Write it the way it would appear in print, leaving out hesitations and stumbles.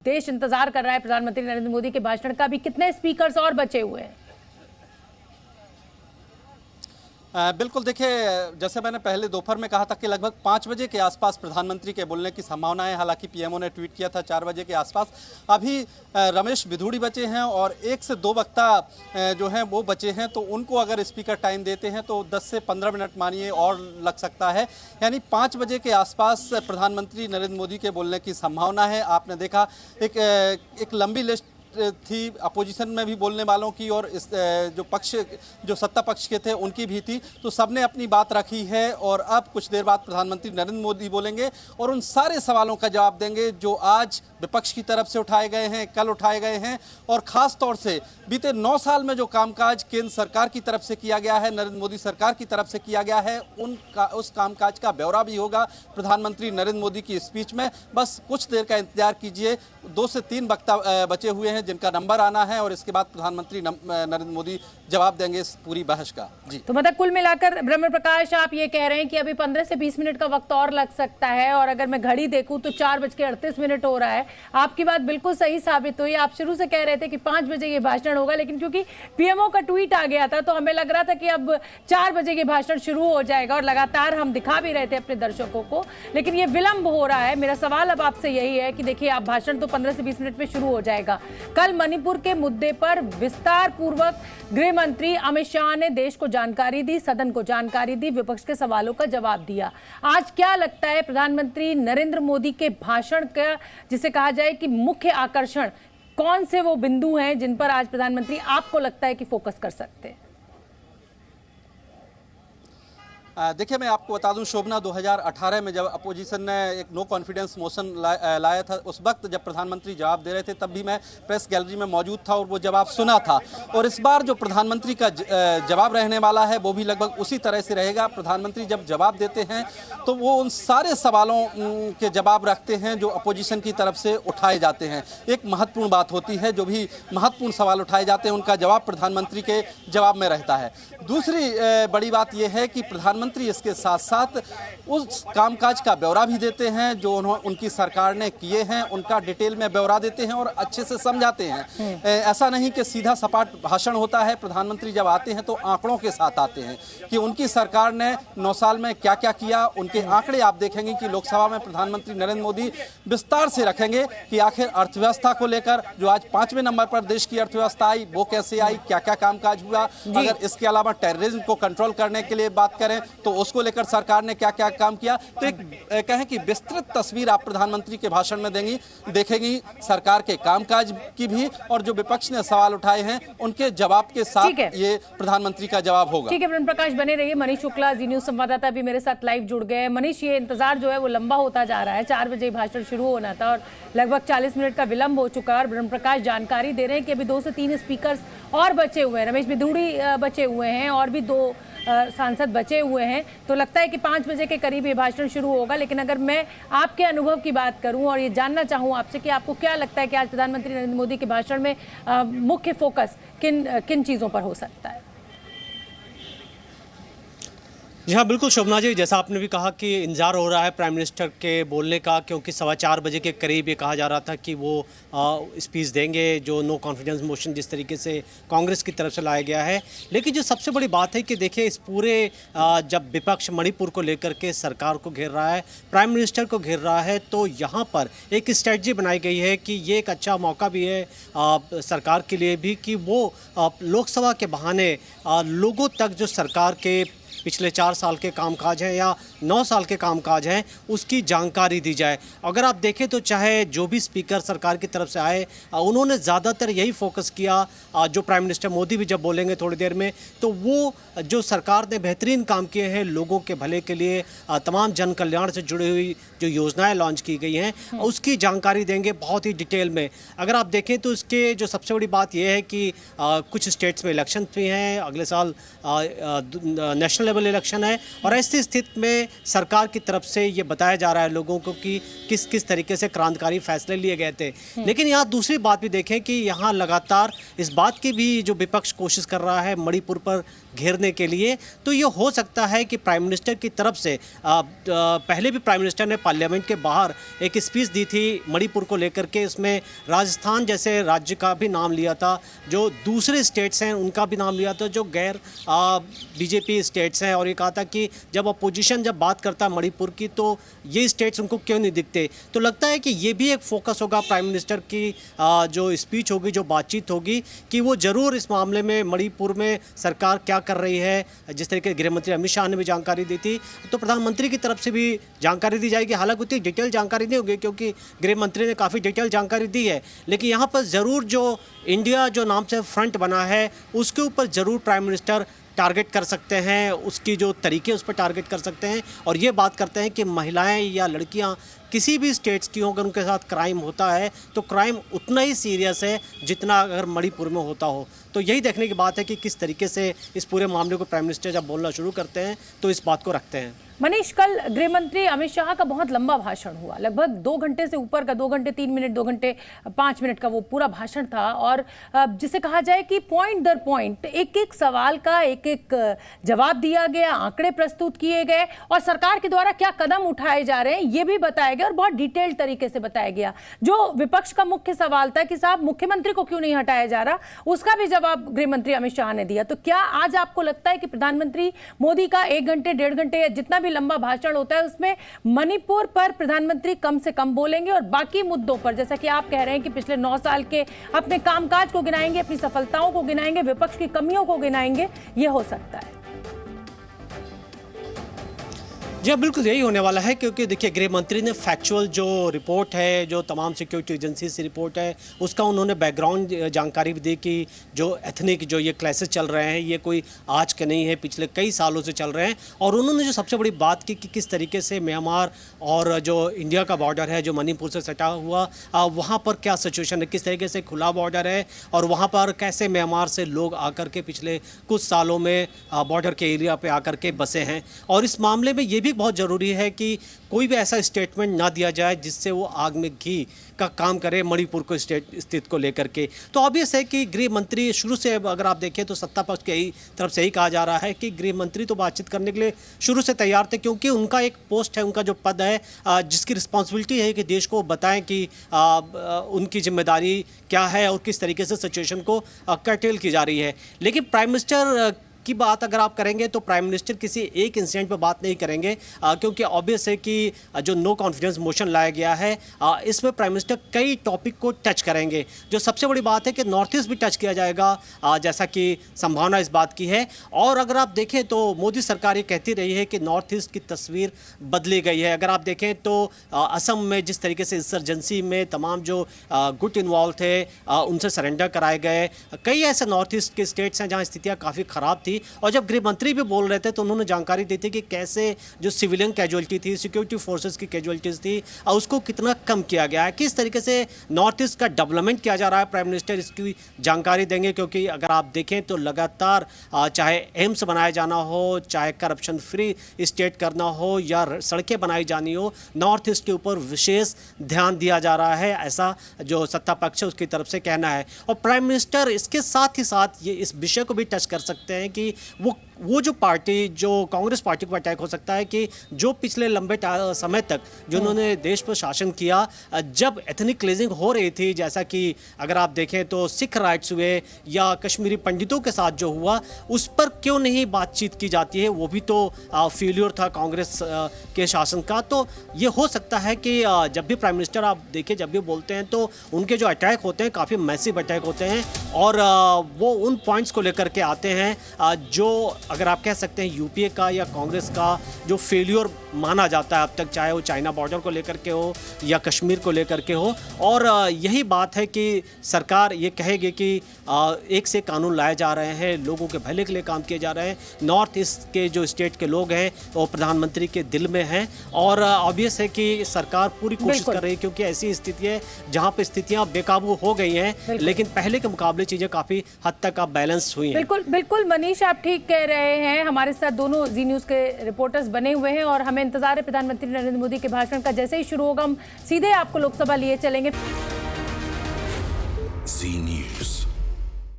देश इंतजार कर रहा है प्रधानमंत्री नरेंद्र मोदी के भाषण का। भी कितने स्पीकर्स और बचे हुए हैं? बिल्कुल, देखिए, जैसे मैंने पहले दोपहर में कहा था कि लगभग 5 बजे के आसपास प्रधानमंत्री के बोलने की संभावना है। हालांकि पीएमओ ने ट्वीट किया था 4 बजे के आसपास। अभी रमेश बिधूड़ी बचे हैं और 1 से 2 वक्ता जो हैं वो बचे हैं, तो उनको अगर स्पीकर टाइम देते हैं तो 10 से 15 मिनट मानिए और लग सकता है। यानी 5 बजे के आसपास प्रधानमंत्री नरेंद्र मोदी के बोलने की संभावना है। आपने देखा एक लंबी लिस्ट थी अपोजिशन में भी बोलने वालों की, और इस जो सत्ता पक्ष के थे उनकी भी थी। तो सबने अपनी बात रखी है और अब कुछ देर बाद प्रधानमंत्री नरेंद्र मोदी बोलेंगे और उन सारे सवालों का जवाब देंगे जो आज विपक्ष की तरफ से उठाए गए हैं, कल उठाए गए हैं, और ख़ास तौर से बीते 9 साल में जो कामकाज केंद्र सरकार की तरफ से किया गया है, नरेंद्र मोदी सरकार की तरफ से किया गया है, उस कामकाज का ब्यौरा भी होगा प्रधानमंत्री नरेंद्र मोदी की स्पीच में। बस कुछ देर का इंतजार कीजिए। 2 से 3 वक्ता बचे हुए हैं जिनका नंबर आना है, और इसके बाद प्रधानमंत्री नरेंद्र मोदी जवाब देंगे इस पूरी बहस का। जी, तो मतलब कुल मिलाकर ब्रह्म प्रकाश, आप ये कह रहे हैं कि अभी 15 से 20 मिनट का वक्त और लग सकता है, और अगर मैं घड़ी देखूं तो 4:38 हो रहा है। आपकी बात बिल्कुल सही साबित हुई। आप शुरू से कह रहे थे कि 5 बजे ये भाषण होगा, लेकिन क्योंकि पीएमओ का ट्वीट आ गया था तो हमें लग रहा था कि अब 4 बजे ये भाषण शुरू हो जाएगा, और लगातार हम दिखा भी रहे थे अपने दर्शकों को, लेकिन ये विलंब हो रहा है। मेरा सवाल अब आपसे यही है कि देखिए, आप भाषण तो 15 से 20 मिनट में शुरू हो जाएगा। कल मणिपुर के मुद्दे पर विस्तार पूर्वक गृह मंत्री अमित शाह ने देश को जानकारी दी, सदन को जानकारी दी, विपक्ष के सवालों का जवाब दिया। आज क्या लगता है प्रधानमंत्री नरेंद्र मोदी के भाषण का, जिसे कहा जाए कि मुख्य आकर्षण, कौन से वो बिंदु हैं जिन पर आज प्रधानमंत्री आपको लगता है कि फोकस कर सकते हैं? देखिए, मैं आपको बता दूं, शोभना 2018 में जब अपोजिशन ने एक नो कॉन्फिडेंस मोशन लाया था, उस वक्त जब प्रधानमंत्री जवाब दे रहे थे तब भी मैं प्रेस गैलरी में मौजूद था और वो जवाब सुना था। और इस बार जो प्रधानमंत्री का जवाब रहने वाला है वो भी लगभग उसी तरह से रहेगा। प्रधानमंत्री जब जवाब देते हैं तो वो उन सारे सवालों के जवाब रखते हैं जो अपोजिशन की तरफ से उठाए जाते हैं। एक महत्वपूर्ण बात होती है, जो भी महत्वपूर्ण सवाल उठाए जाते हैं उनका जवाब प्रधानमंत्री के जवाब में रहता है। दूसरी बड़ी बात यह है कि प्रधानमंत्री इसके साथ साथ उस कामकाज का ब्यौरा भी देते हैं जो उनकी सरकार ने किए हैं, उनका डिटेल में ब्यौरा देते हैं और अच्छे से समझाते हैं। ऐसा नहीं कि सीधा सपाट भाषण होता है। प्रधानमंत्री जब आते हैं तो आंकड़ों के साथ आते हैं कि उनकी सरकार ने 9 साल में क्या क्या किया। उनके आंकड़े आप देखेंगे कि लोकसभा में प्रधानमंत्री नरेंद्र मोदी विस्तार से रखेंगे कि आखिर अर्थव्यवस्था को लेकर जो आज 5वें नंबर पर देश की अर्थव्यवस्था आई वो कैसे आई, क्या क्या कामकाज हुआ। अगर इसके अलावा टेररिज्म को कंट्रोल करने के लिए बात करें तो उसको लेकर सरकार ने क्या क्या काम किया। तो एक कहें कि विस्तृत तस्वीर आप प्रधानमंत्री के भाषण में देखेंगी सरकार के कामकाज की भी, और जो विपक्ष ने सवाल उठाए हैं उनके जवाब के साथ ये प्रधानमंत्री का जवाब होगा। ठीक है, ब्रह्म प्रकाश बने रहिए। मनीष शुक्ला, जी न्यूज संवाददाता, भी मेरे साथ लाइव जुड़ गए। मनीष, ये इंतजार जो है वो लंबा होता जा रहा है। 4 बजे भाषण शुरू होना था और लगभग 40 मिनट का विलंब हो चुका है, और ब्रह्म प्रकाश जानकारी दे रहे हैं कि अभी 2 से 3 स्पीकर्स और बचे हुए हैं। रमेश बिधूड़ी बचे हुए हैं और भी 2 सांसद बचे हुए हैं। तो लगता है कि 5 बजे के करीब ये भाषण शुरू होगा। लेकिन अगर मैं आपके अनुभव की बात करूं और ये जानना चाहूं आपसे कि आपको क्या लगता है कि आज प्रधानमंत्री नरेंद्र मोदी के भाषण में मुख्य फोकस किन चीज़ों पर हो सकता है? जी हाँ, बिल्कुल शोभना जी, जैसा आपने भी कहा कि इंतजार हो रहा है प्राइम मिनिस्टर के बोलने का, क्योंकि 4:15 बजे के करीब ये कहा जा रहा था कि वो स्पीच देंगे, जो नो कॉन्फिडेंस मोशन जिस तरीके से कांग्रेस की तरफ से लाया गया है। लेकिन जो सबसे बड़ी बात है कि देखिए, इस पूरे जब विपक्ष मणिपुर को लेकर के सरकार को घेर रहा है, प्राइम मिनिस्टर को घेर रहा है, तो यहाँ पर एक स्ट्रेटजी बनाई गई है कि ये एक अच्छा मौका भी है सरकार के लिए भी कि वो लोकसभा के बहाने लोगों तक जो सरकार के पिछले 4 साल के कामकाज हैं या 9 साल के कामकाज हैं उसकी जानकारी दी जाए। अगर आप देखें तो चाहे जो भी स्पीकर सरकार की तरफ से आए, उन्होंने ज़्यादातर यही फोकस किया, जो प्राइम मिनिस्टर मोदी भी जब बोलेंगे थोड़ी देर में, तो वो जो सरकार ने बेहतरीन काम किए हैं लोगों के भले के लिए, तमाम जन कल्याण से जुड़ी हुई जो योजनाएं लॉन्च की गई हैं उसकी जानकारी देंगे बहुत ही डिटेल में। अगर आप देखें तो इसके जो सबसे बड़ी बात यह है कि कुछ स्टेट्स में इलेक्शन भी हैं, अगले साल नेशनल लेवल इलेक्शन है, और ऐसी स्थिति में सरकार की तरफ से ये बताया जा रहा है लोगों को कि किस किस तरीके से क्रांतिकारी फैसले लिए गए थे। लेकिन यहाँ दूसरी बात भी देखें कि यहाँ लगातार इस बात की भी जो विपक्ष कोशिश कर रहा है मणिपुर पर घेरने के लिए, तो ये हो सकता है कि प्राइम मिनिस्टर की तरफ से पहले भी प्राइम मिनिस्टर ने पार्लियामेंट के बाहर एक स्पीच दी थी मणिपुर को लेकर के। इसमें राजस्थान जैसे राज्य का भी नाम लिया था, जो दूसरे स्टेट्स हैं उनका भी नाम लिया था, जो गैर बीजेपी स्टेट्स हैं, और ये कहा था कि जब अपोजिशन जब बात करता है मणिपुर की तो ये स्टेट्स उनको क्यों नहीं दिखते। तो लगता है कि ये भी एक फोकस होगा प्राइम मिनिस्टर की जो स्पीच होगी, जो बातचीत होगी, कि वो ज़रूर इस मामले में मणिपुर में सरकार क्या कर रही है। जिस तरीके गृह मंत्री अमित शाह ने भी जानकारी दी थी, तो प्रधानमंत्री की तरफ से भी जानकारी दी जाएगी। हालांकि उतनी डिटेल जानकारी नहीं होगी क्योंकि गृह मंत्री ने काफ़ी डिटेल जानकारी दी है, लेकिन यहाँ पर ज़रूर जो इंडिया जो नाम से फ्रंट बना है उसके ऊपर ज़रूर प्राइम मिनिस्टर टारगेट कर सकते हैं, उसकी जो तरीके उस पर टारगेट कर सकते हैं। और ये बात करते हैं कि महिलाएं या लड़कियां किसी भी स्टेट्स की हो, अगर उनके साथ क्राइम होता है तो क्राइम उतना ही सीरियस है जितना अगर मणिपुर में होता हो। तो यही देखने की बात है कि किस तरीके से इस पूरे मामले को प्राइम मिनिस्टर जब बोलना शुरू करते हैं तो इस बात को रखते हैं। मनीष, कल गृह मंत्री अमित शाह का बहुत लंबा भाषण हुआ, लगभग 2 घंटे से ऊपर का, 2 घंटे 3 मिनट, 2 घंटे 5 मिनट का वो पूरा भाषण था। और जिसे कहा जाए कि पॉइंट दर पॉइंट एक एक सवाल का एक एक जवाब दिया गया, आंकड़े प्रस्तुत किए गए और सरकार के द्वारा क्या कदम उठाए जा रहे हैं ये भी बताया गया और बहुत डिटेल्ड तरीके से बताया गया। जो विपक्ष का मुख्य सवाल था कि साहब मुख्यमंत्री को क्यों नहीं हटाया जा रहा, उसका भी जवाब गृह मंत्री अमित शाह ने दिया। तो क्या आज आपको लगता है कि प्रधानमंत्री मोदी का 1 घंटे 1.5 घंटे या जितना भी लंबा भाषण होता है उसमें मणिपुर पर प्रधानमंत्री कम से कम बोलेंगे और बाकी मुद्दों पर, जैसा कि आप कह रहे हैं कि पिछले 9 साल के अपने कामकाज को गिनाएंगे, अपनी सफलताओं को गिनाएंगे, विपक्ष की कमियों को गिनाएंगे, ये हो सकता है? जी बिल्कुल यही होने वाला है, क्योंकि देखिए गृह मंत्री ने फैक्चुअल जो रिपोर्ट है, जो तमाम सिक्योरिटी एजेंसी से रिपोर्ट है, उसका उन्होंने बैकग्राउंड जानकारी भी दी कि जो एथनिक जो ये क्लासेस चल रहे हैं ये कोई आज के नहीं है, पिछले कई सालों से चल रहे हैं। और उन्होंने जो सबसे बड़ी बात की कि किस तरीके से म्यांमार और जो इंडिया का बॉर्डर है जो मणिपुर से सटा हुआ, वहाँ पर क्या सिचुएशन है, किस तरीके से खुला बॉर्डर है और वहाँ पर कैसे म्यांमार से लोग आकर के पिछले कुछ सालों में बॉर्डर के एरिया पर आकर के बसे हैं। और इस मामले में ये भी बहुत ज़रूरी है कि कोई भी ऐसा स्टेटमेंट ना दिया जाए जिससे वो आग में घी का काम करे मणिपुर को स्थिति को लेकर के। तो ऑब्वियस है कि गृह मंत्री शुरू से, अगर आप देखें तो सत्ता पक्ष की तरफ से ही कहा जा रहा है कि गृह मंत्री तो बातचीत करने के लिए शुरू से तैयार थे, क्योंकि उनका एक पोस्ट है, उनका जो पद है जिसकी रिस्पॉन्सिबिलिटी है कि देश को बताएं कि उनकी जिम्मेदारी क्या है और किस तरीके से सिचुएशन को कर्टेल की जा रही है। लेकिन प्राइम मिनिस्टर की बात अगर आप करेंगे तो प्राइम मिनिस्टर किसी एक इंसिडेंट पर बात नहीं करेंगे, क्योंकि ऑब्वियस है कि जो नो कॉन्फिडेंस मोशन लाया गया है इसमें प्राइम मिनिस्टर कई टॉपिक को टच करेंगे। जो सबसे बड़ी बात है कि नॉर्थ ईस्ट भी टच किया जाएगा, जैसा कि संभावना इस बात की है। और अगर आप देखें तो मोदी सरकार ये कहती रही है कि नॉर्थ ईस्ट की तस्वीर बदली गई है। अगर आप देखें तो असम में जिस तरीके से इंसर्जेंसी में तमाम जो गुट इन्वॉल्व थे उनसे सरेंडर कराए गए, कई ऐसे नॉर्थ ईस्ट के स्टेट्स हैं जहाँ स्थितियाँ काफ़ी ख़राब थी। और जब गृह मंत्री भी बोल रहे थे तो उन्होंने जानकारी दी थी कि कैसे जो सिविलियन कैजुअलिटी थी, सिक्योरिटी फोर्सेस की कैजुअलिटीज थी, उसको कितना कम किया गया है, किस तरीके से नॉर्थ ईस्ट का डेवलपमेंट किया जा रहा है। प्राइम मिनिस्टर इसकी जानकारी देंगे, क्योंकि अगर आप देखें तो लगातार चाहे एम्स बनाया जाना हो, चाहे करप्शन फ्री स्टेट करना हो या सड़कें बनाई जानी हो, नॉर्थ ईस्ट के ऊपर विशेष ध्यान दिया जा रहा है, ऐसा जो सत्ता पक्ष है उसकी तरफ से कहना है। और प्राइम मिनिस्टर इसके साथ ही साथ ये इस विषय को भी टच कर सकते हैं कि वो जो पार्टी, जो कांग्रेस पार्टी को अटैक हो सकता है कि जो पिछले लंबे समय तक जो उन्होंने देश पर शासन किया, जब एथनिक क्लींजिंग हो रही थी, जैसा कि अगर आप देखें तो सिख राइट्स हुए या कश्मीरी पंडितों के साथ जो हुआ, उस पर क्यों नहीं बातचीत की जाती है, वो भी तो फेल्योर था कांग्रेस के शासन का। तो ये हो सकता है कि जब भी प्राइम मिनिस्टर आप देखें जब भी बोलते हैं तो उनके जो अटैक होते हैं काफ़ी मैसिव अटैक होते हैं और वो उन पॉइंट्स को लेकर के आते हैं जो अगर आप कह सकते हैं यूपीए का या कांग्रेस का जो फेल्योर माना जाता है अब तक, चाहे वो चाइना बॉर्डर को लेकर के हो या कश्मीर को लेकर के हो। और यही बात है कि सरकार ये कहेगी कि एक से कानून लाए जा रहे हैं, लोगों के भले के लिए काम किए जा रहे हैं। नॉर्थ ईस्ट के जो स्टेट के लोग हैं वो प्रधानमंत्री के दिल में हैं और ऑब्वियस है कि सरकार पूरी कोशिश कर रही है, क्योंकि ऐसी स्थिति है जहाँ पे स्थितियाँ बेकाबू हो गई हैं, लेकिन पहले के मुकाबले चीज़ें काफ़ी हद तक अब बैलेंस हुई हैं। बिल्कुल बिल्कुल मनीष, आप ठीक कह रहे रहे हैं। हमारे साथ दोनों जी न्यूज़ के रिपोर्टर्स बने हुए हैं और हमें इंतजार है प्रधानमंत्री नरेंद्र मोदी के भाषण का। जैसे ही शुरू होगा हम सीधे आपको लोकसभा लिए चलेंगे। जी